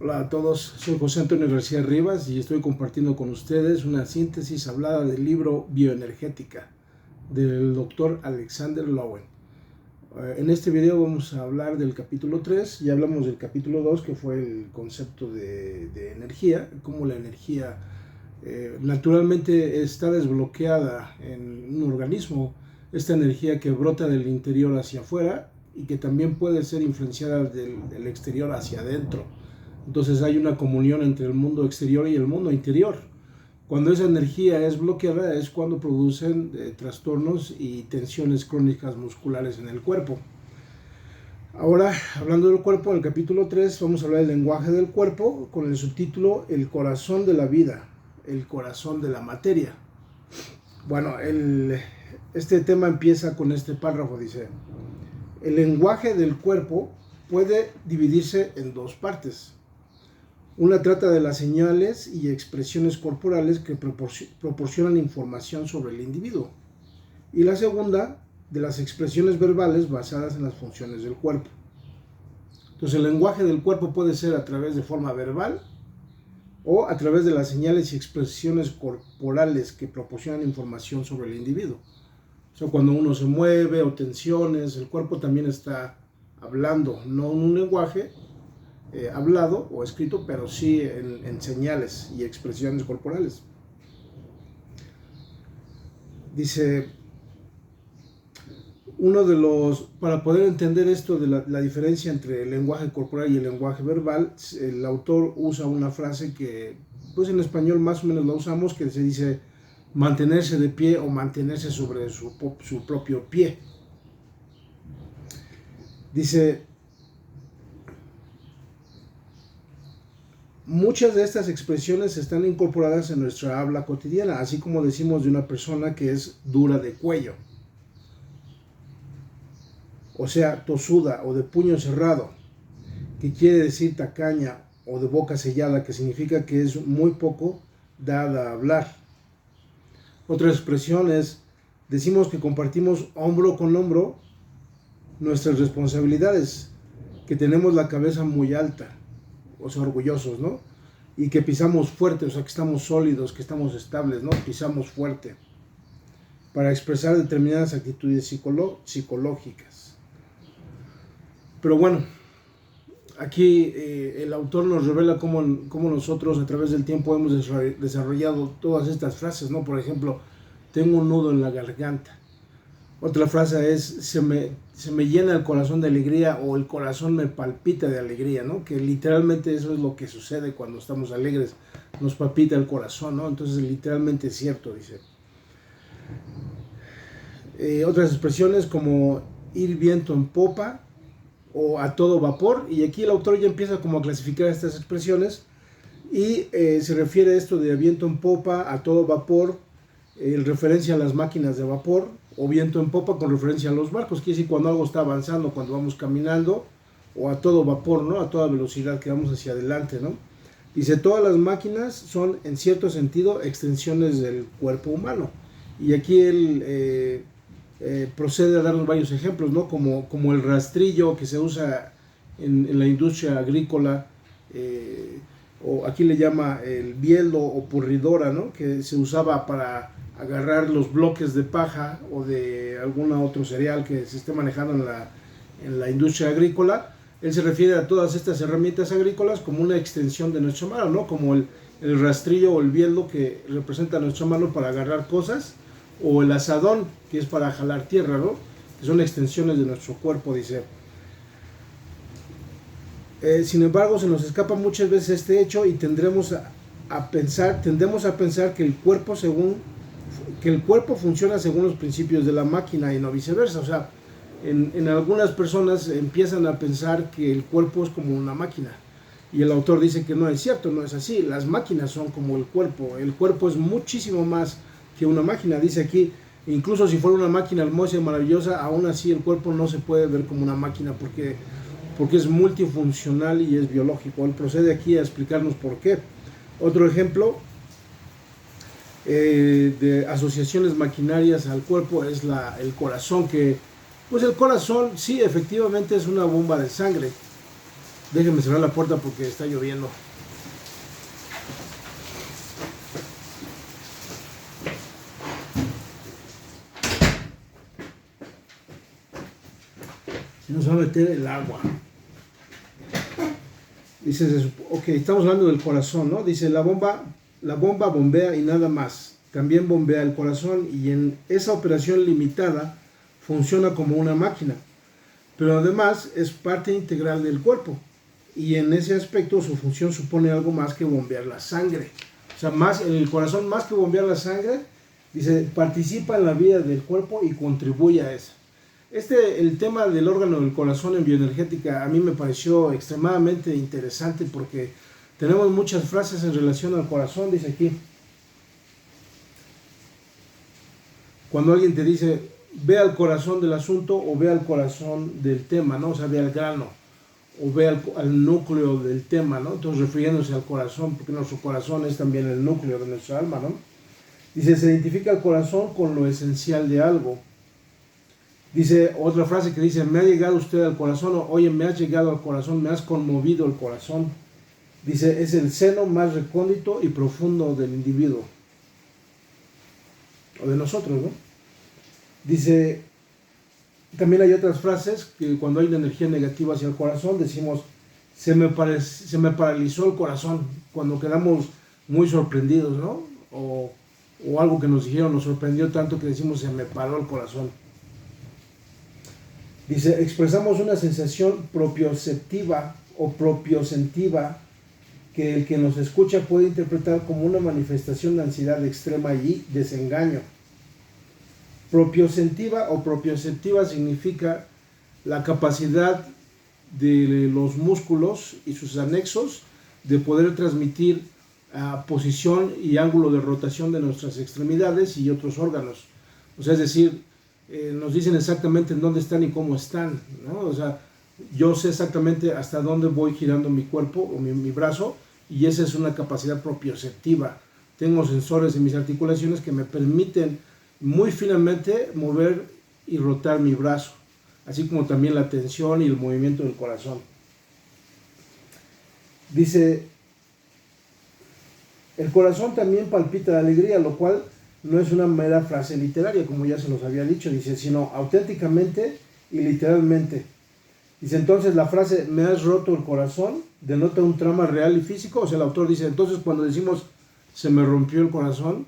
Hola a todos, soy José Antonio García Rivas y estoy compartiendo con ustedes una síntesis hablada del libro Bioenergética del doctor Alexander Lowen. En este video vamos a hablar del capítulo 3, ya hablamos del capítulo 2 que fue el concepto de energía, cómo la energía naturalmente está desbloqueada en un organismo, esta energía que brota del interior hacia afuera y que también puede ser influenciada del exterior hacia adentro. Entonces hay una comunión entre el mundo exterior y el mundo interior. Cuando esa energía es bloqueada es cuando producen trastornos y tensiones crónicas musculares en el cuerpo. Ahora, hablando del cuerpo, en el capítulo 3 vamos a hablar del lenguaje del cuerpo con el subtítulo El corazón de la vida, el corazón de la materia. Bueno, este tema empieza con este párrafo, dice: el lenguaje del cuerpo puede dividirse en dos partes. Una trata de las señales y expresiones corporales que proporcionan información sobre el individuo. Y la segunda, de las expresiones verbales basadas en las funciones del cuerpo. Entonces, el lenguaje del cuerpo puede ser a través de forma verbal o a través de las señales y expresiones corporales que proporcionan información sobre el individuo. O sea, cuando uno se mueve o tensiones, el cuerpo también está hablando, no en un lenguaje hablado o escrito, pero sí en señales y expresiones corporales. Dice, para poder entender esto de la diferencia entre el lenguaje corporal y el lenguaje verbal, el autor usa una frase que, pues en español más o menos la usamos, que se dice mantenerse de pie o mantenerse sobre su propio pie. Dice, muchas de estas expresiones están incorporadas en nuestra habla cotidiana, así como decimos de una persona que es dura de cuello, o sea, tosuda o de puño cerrado, que quiere decir tacaña, o de boca sellada, que significa que es muy poco dada a hablar. Otra expresión es, decimos que compartimos hombro con hombro nuestras responsabilidades, que tenemos la cabeza muy alta, o sea, orgullosos, ¿no? Y que pisamos fuerte, o sea, que estamos sólidos, que estamos estables, ¿no? Pisamos fuerte, para expresar determinadas actitudes psicológicas. Pero bueno, aquí el autor nos revela cómo nosotros a través del tiempo hemos desarrollado todas estas frases, ¿no? Por ejemplo, tengo un nudo en la garganta. Otra frase es, se me llena el corazón de alegría, o el corazón me palpita de alegría, ¿no? Que literalmente eso es lo que sucede cuando estamos alegres, nos palpita el corazón, ¿no? Entonces literalmente es cierto, dice. Otras expresiones como ir viento en popa o a todo vapor, y aquí el autor ya empieza como a clasificar estas expresiones y se refiere a esto de viento en popa, a todo vapor, en referencia a las máquinas de vapor, o viento en popa con referencia a los barcos, quiere decir cuando algo está avanzando, cuando vamos caminando, o a todo vapor, ¿no? A toda velocidad que vamos hacia adelante, ¿no? Dice, todas las máquinas son en cierto sentido extensiones del cuerpo humano, y aquí él procede a darnos varios ejemplos, ¿no? Como el rastrillo que se usa en la industria agrícola, o aquí le llama el bieldo o purridora, ¿no? Que se usaba para agarrar los bloques de paja o de algún otro cereal que se esté manejando en la industria agrícola. Él se refiere a todas estas herramientas agrícolas como una extensión de nuestra mano, ¿no? Como el rastrillo o el bieldo que representa nuestra mano para agarrar cosas, o el azadón que es para jalar tierra, ¿no? Que son extensiones de nuestro cuerpo, dice. Sin embargo, se nos escapa muchas veces este hecho y tendemos a pensar que el cuerpo funciona según los principios de la máquina y no viceversa. O sea, en algunas personas empiezan a pensar que el cuerpo es como una máquina, y el autor dice que no es cierto, no es así. Las máquinas son como el cuerpo es muchísimo más que una máquina. Dice aquí, incluso si fuera una máquina hermosa y maravillosa, aún así el cuerpo no se puede ver como una máquina porque es multifuncional y es biológico. Él procede aquí a explicarnos por qué. Otro ejemplo de asociaciones maquinarias al cuerpo es el corazón, que pues el corazón sí efectivamente es una bomba de sangre, Déjenme cerrar la puerta porque está lloviendo. Si no se va a meter el agua. Dice, ok, estamos hablando del corazón, ¿no? Dice, la bomba bombea y nada más. También bombea el corazón y en esa operación limitada funciona como una máquina. Pero además es parte integral del cuerpo. Y en ese aspecto su función supone algo más que bombear la sangre. O sea, más en el corazón, más que bombear la sangre, dice, participa en la vida del cuerpo y contribuye a eso. El tema del órgano del corazón en bioenergética a mí me pareció extremadamente interesante porque tenemos muchas frases en relación al corazón, dice aquí. Cuando alguien te dice, ve al corazón del asunto o ve al corazón del tema, ¿no? O sea, ve al grano o ve al núcleo del tema, ¿no? Entonces refiriéndose al corazón, porque nuestro corazón es también el núcleo de nuestra alma, ¿no? Dice, se identifica el corazón con lo esencial de algo. Dice otra frase que dice, me ha llegado usted al corazón, o oye, me has llegado al corazón, me has conmovido el corazón. Dice, es el seno más recóndito y profundo del individuo, o de nosotros, ¿no? Dice, también hay otras frases que cuando hay una energía negativa hacia el corazón, decimos, se me paralizó el corazón, cuando quedamos muy sorprendidos, ¿no? O algo que nos dijeron nos sorprendió tanto que decimos, se me paró el corazón. Dice, expresamos una sensación propioceptiva o propiosentiva que el que nos escucha puede interpretar como una manifestación de ansiedad extrema y desengaño. Propiosentiva o propioceptiva significa la capacidad de los músculos y sus anexos de poder transmitir posición y ángulo de rotación de nuestras extremidades y otros órganos. O sea, es decir, nos dicen exactamente en dónde están y cómo están, ¿no? O sea, yo sé exactamente hasta dónde voy girando mi cuerpo o mi brazo, y esa es una capacidad propioceptiva. Tengo sensores en mis articulaciones que me permiten muy finamente mover y rotar mi brazo, así como también la tensión y el movimiento del corazón. Dice, el corazón también palpita de alegría, lo cual no es una mera frase literaria, como ya se los había dicho, dice, sino auténticamente y literalmente. Dice, entonces la frase, me has roto el corazón, denota un trauma real y físico. O sea, el autor dice, entonces cuando decimos, se me rompió el corazón,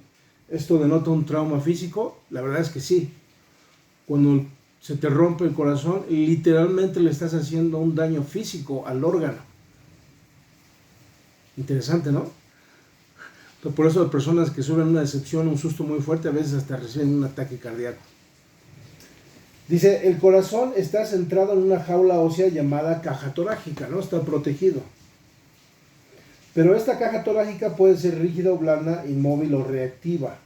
¿esto denota un trauma físico? La verdad es que sí. Cuando se te rompe el corazón, literalmente le estás haciendo un daño físico al órgano. Interesante, ¿no? Por eso las personas que sufren una decepción, un susto muy fuerte, a veces hasta reciben un ataque cardíaco. Dice, el corazón está centrado en una jaula ósea llamada caja torácica, ¿no? Está protegido. Pero esta caja torácica puede ser rígida o blanda, inmóvil o reactiva.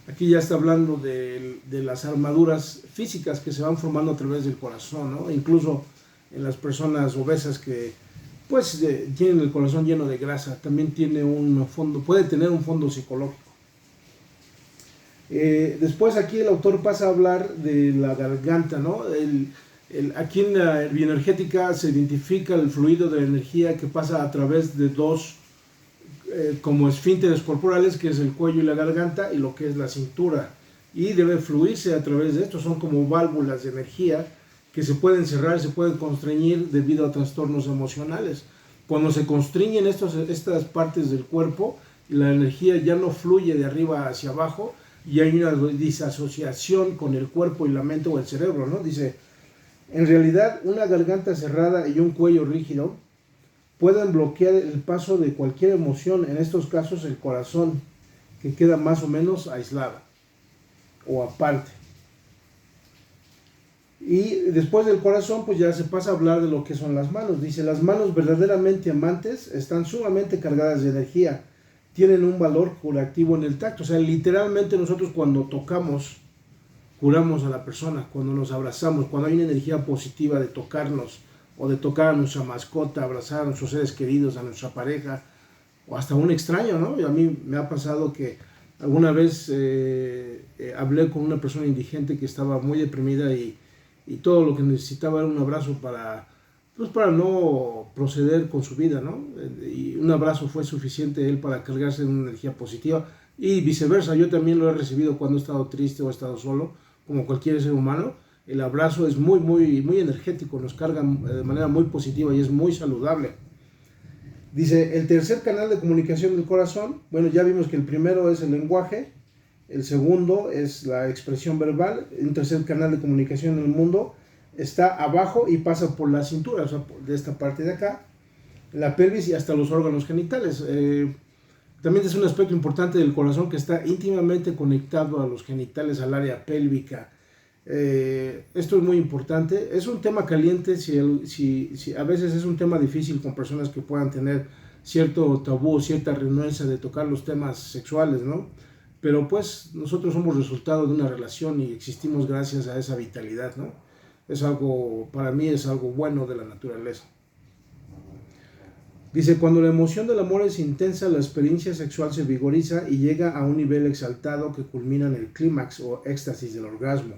Aquí ya está hablando de las armaduras físicas que se van formando a través del corazón, ¿no? Incluso en las personas obesas que pues tienen el corazón lleno de grasa, también tiene un fondo, puede tener un fondo psicológico. Después aquí el autor pasa a hablar de la garganta, ¿no? Aquí en la bioenergética se identifica el fluido de la energía que pasa a través de dos como esfínteres corporales, que es el cuello y la garganta, y lo que es la cintura, y debe fluirse a través de esto. Son como válvulas de energía que se pueden cerrar y se pueden constreñir debido a trastornos emocionales. Cuando se constriñen estas partes del cuerpo, la energía ya no fluye de arriba hacia abajo y hay una disasociación con el cuerpo y la mente o el cerebro, ¿no? Dice, en realidad una garganta cerrada y un cuello rígido pueden bloquear el paso de cualquier emoción, en estos casos el corazón, que queda más o menos aislado o aparte. Y después del corazón, pues ya se pasa a hablar de lo que son las manos. Dice, las manos verdaderamente amantes están sumamente cargadas de energía, tienen un valor curativo en el tacto. O sea, literalmente nosotros cuando tocamos, curamos a la persona, cuando nos abrazamos, cuando hay una energía positiva de tocarnos, o de tocar a nuestra mascota, abrazar a nuestros seres queridos, a nuestra pareja, o hasta un extraño, ¿no? Y a mí me ha pasado que alguna vez hablé con una persona indigente que estaba muy deprimida y todo lo que necesitaba era un abrazo para pues para no proceder con su vida, ¿no? Y un abrazo fue suficiente a él para cargarse de una energía positiva, y viceversa. Yo también lo he recibido cuando he estado triste o he estado solo, como cualquier ser humano. El abrazo es muy, muy, muy energético, nos carga de manera muy positiva y es muy saludable. Dice, el tercer canal de comunicación del corazón, bueno, ya vimos que el primero es el lenguaje, el segundo es la expresión verbal, un tercer canal de comunicación en el mundo está abajo y pasa por la cintura, o sea, de esta parte de acá, la pelvis y hasta los órganos genitales. También es un aspecto importante del corazón que está íntimamente conectado a los genitales, al área pélvica. Esto es muy importante. Es un tema caliente, si a veces es un tema difícil con personas que puedan tener cierto tabú, cierta renuencia de tocar los temas sexuales, ¿no? Pero pues nosotros somos resultado de una relación y existimos gracias a esa vitalidad, ¿no? Es algo, para mí es algo bueno de la naturaleza. Dice, cuando la emoción del amor es intensa, la experiencia sexual se vigoriza y llega a un nivel exaltado que culmina en el clímax o éxtasis del orgasmo.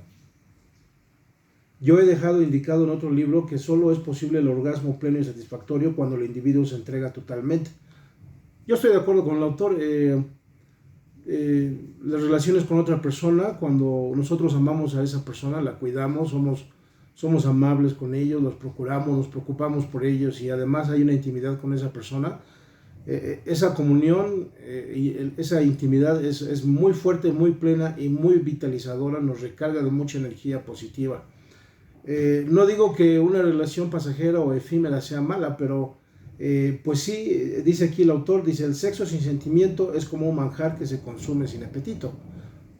Yo he dejado indicado en otro libro que solo es posible el orgasmo pleno y satisfactorio cuando el individuo se entrega totalmente. Yo estoy de acuerdo con el autor. Las relaciones con otra persona, cuando nosotros amamos a esa persona, la cuidamos, somos amables con ellos, los procuramos, nos preocupamos por ellos y además hay una intimidad con esa persona, esa comunión y esa intimidad es muy fuerte, muy plena y muy vitalizadora, nos recarga de mucha energía positiva. No digo que una relación pasajera o efímera sea mala, pero pues sí, dice aquí el autor, dice, el sexo sin sentimiento es como un manjar que se consume sin apetito.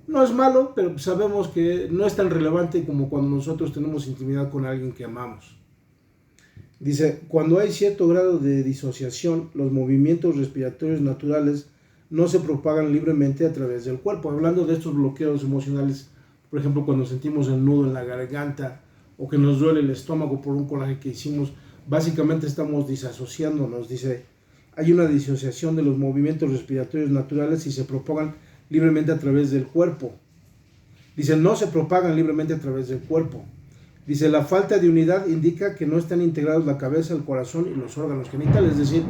No es malo, pero sabemos que no es tan relevante como cuando nosotros tenemos intimidad con alguien que amamos. Dice, cuando hay cierto grado de disociación, los movimientos respiratorios naturales no se propagan libremente a través del cuerpo. Hablando de estos bloqueos emocionales, por ejemplo, cuando sentimos el nudo en la garganta o que nos duele el estómago por un coraje que hicimos, básicamente estamos disasociándonos. Dice, hay una disociación de los movimientos respiratorios naturales y se propagan libremente a través del cuerpo. Dice, no se propagan libremente a través del cuerpo. Dice, la falta de unidad indica que no están integrados la cabeza, el corazón y los órganos genitales. Es decir,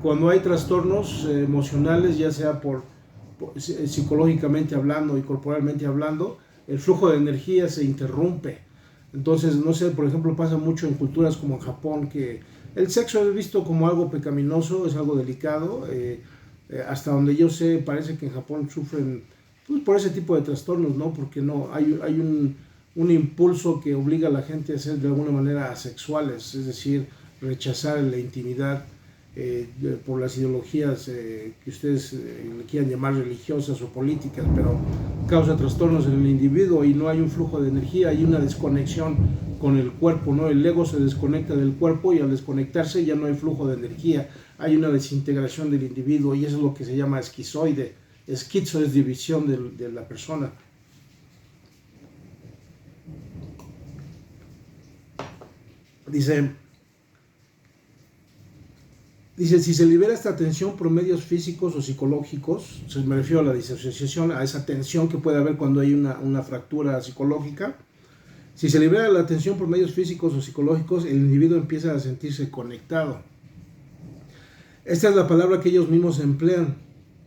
cuando hay trastornos emocionales, ya sea por psicológicamente hablando y corporalmente hablando, el flujo de energía se interrumpe. Entonces, no sé, por ejemplo, pasa mucho en culturas como en Japón, que el sexo es visto como algo pecaminoso, es algo delicado. Hasta donde yo sé, parece que en Japón sufren pues, por ese tipo de trastornos, ¿no? Porque no hay un impulso que obliga a la gente a ser de alguna manera asexuales, es decir, rechazar la intimidad por las ideologías que ustedes le quieran llamar religiosas o políticas, pero causa trastornos en el individuo y no hay un flujo de energía, hay una desconexión con el cuerpo, ¿no? El ego se desconecta del cuerpo y al desconectarse ya no hay flujo de energía, hay una desintegración del individuo y eso es lo que se llama esquizoide. Esquizo es división de la persona. Dice, si se libera esta tensión por medios físicos o psicológicos, me refiero a la disociación, a esa tensión que puede haber cuando hay una fractura psicológica, si se libera la tensión por medios físicos o psicológicos, el individuo empieza a sentirse conectado. Esta es la palabra que ellos mismos emplean,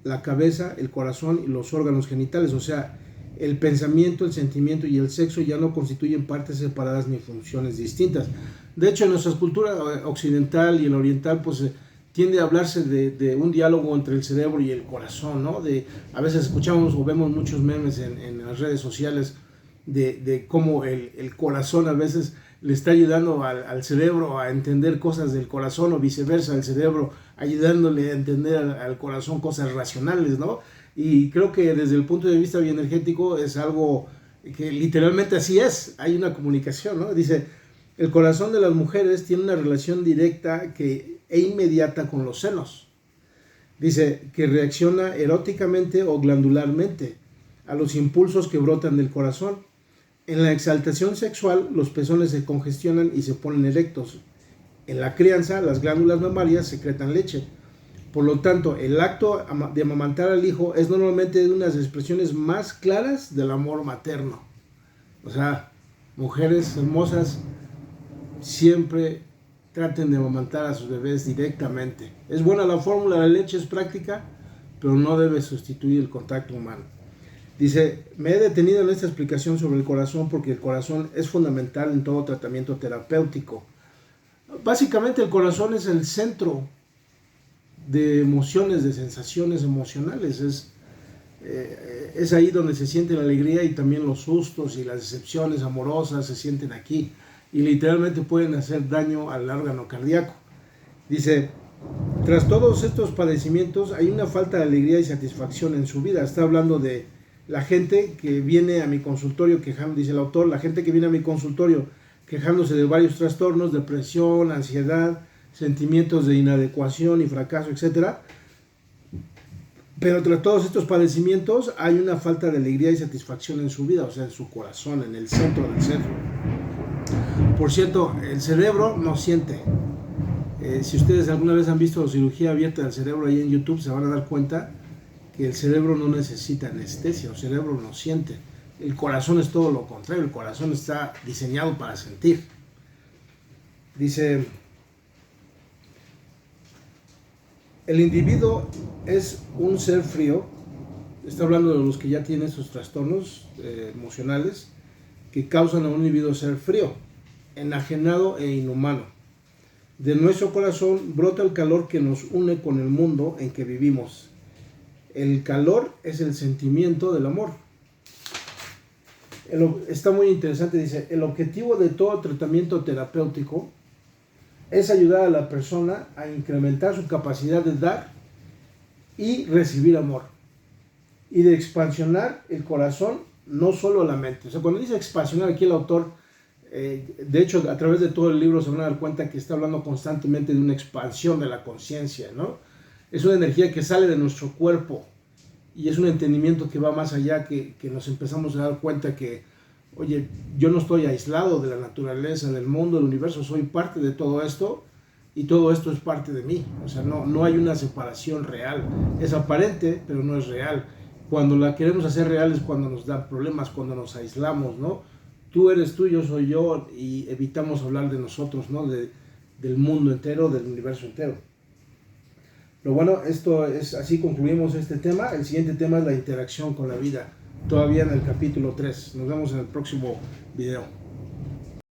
la cabeza, el corazón y los órganos genitales, o sea, el pensamiento, el sentimiento y el sexo ya no constituyen partes separadas ni funciones distintas. De hecho, en nuestra cultura occidental y en la oriental, pues tiende a hablarse de un diálogo entre el cerebro y el corazón, ¿no? A veces escuchamos o vemos muchos memes en las redes sociales de cómo el corazón a veces le está ayudando al cerebro a entender cosas del corazón o viceversa, el cerebro ayudándole a entender al corazón cosas racionales, ¿no? Y creo que desde el punto de vista bioenergético es algo que literalmente así es, hay una comunicación, ¿no? Dice, el corazón de las mujeres tiene una relación directa e inmediata con los senos. Dice que reacciona eróticamente o glandularmente a los impulsos que brotan del corazón. En la exaltación sexual, los pezones se congestionan y se ponen erectos. En la crianza, las glándulas mamarias secretan leche. Por lo tanto, el acto de amamantar al hijo es normalmente de unas expresiones más claras del amor materno. O sea, mujeres hermosas, siempre traten de amamantar a sus bebés directamente. Es buena la fórmula, la leche es práctica, pero no debe sustituir el contacto humano. Dice, me he detenido en esta explicación sobre el corazón porque el corazón es fundamental en todo tratamiento terapéutico. Básicamente el corazón es el centro de emociones, de sensaciones emocionales. Es ahí donde se siente la alegría y también los sustos y las decepciones amorosas se sienten aquí. Y literalmente pueden hacer daño al órgano cardíaco. Dice, tras todos estos padecimientos hay una falta de alegría y satisfacción en su vida. Está hablando de la gente que viene a mi consultorio quejándose, dice el autor, la gente que viene a mi consultorio quejándose de varios trastornos, depresión, ansiedad, sentimientos de inadecuación y fracaso, etc. Pero tras todos estos padecimientos hay una falta de alegría y satisfacción en su vida, o sea, en su corazón, en el centro del ser. Por cierto, el cerebro no siente. Si ustedes alguna vez han visto cirugía abierta del cerebro ahí en YouTube, se van a dar cuenta que el cerebro no necesita anestesia, el cerebro no siente. El corazón es todo lo contrario, el corazón está diseñado para sentir. Dice, el individuo es un ser frío, está hablando de los que ya tienen esos trastornos emocionales que causan a un individuo ser frío, enajenado e inhumano. De nuestro corazón brota el calor que nos une con el mundo en que vivimos. El calor es el sentimiento del amor. Está muy interesante, dice, el objetivo de todo tratamiento terapéutico es ayudar a la persona a incrementar su capacidad de dar y recibir amor y de expansionar el corazón, no solo la mente. O sea, cuando dice expansionar, aquí el autor, de hecho, a través de todo el libro se van a dar cuenta que está hablando constantemente de una expansión de la conciencia, ¿no? Es una energía que sale de nuestro cuerpo y es un entendimiento que va más allá, que nos empezamos a dar cuenta que, oye, yo no estoy aislado de la naturaleza, del mundo, del universo, soy parte de todo esto y todo esto es parte de mí. O sea, no hay una separación real. Es aparente, pero no es real. Cuando la queremos hacer real es cuando nos dan problemas, cuando nos aislamos, ¿no? Tú eres tú, yo soy yo, y evitamos hablar de nosotros, ¿no? Del mundo entero, del universo entero. Pero bueno, esto es, así concluimos este tema. El siguiente tema es la interacción con la vida, todavía en el capítulo 3. Nos vemos en el próximo video.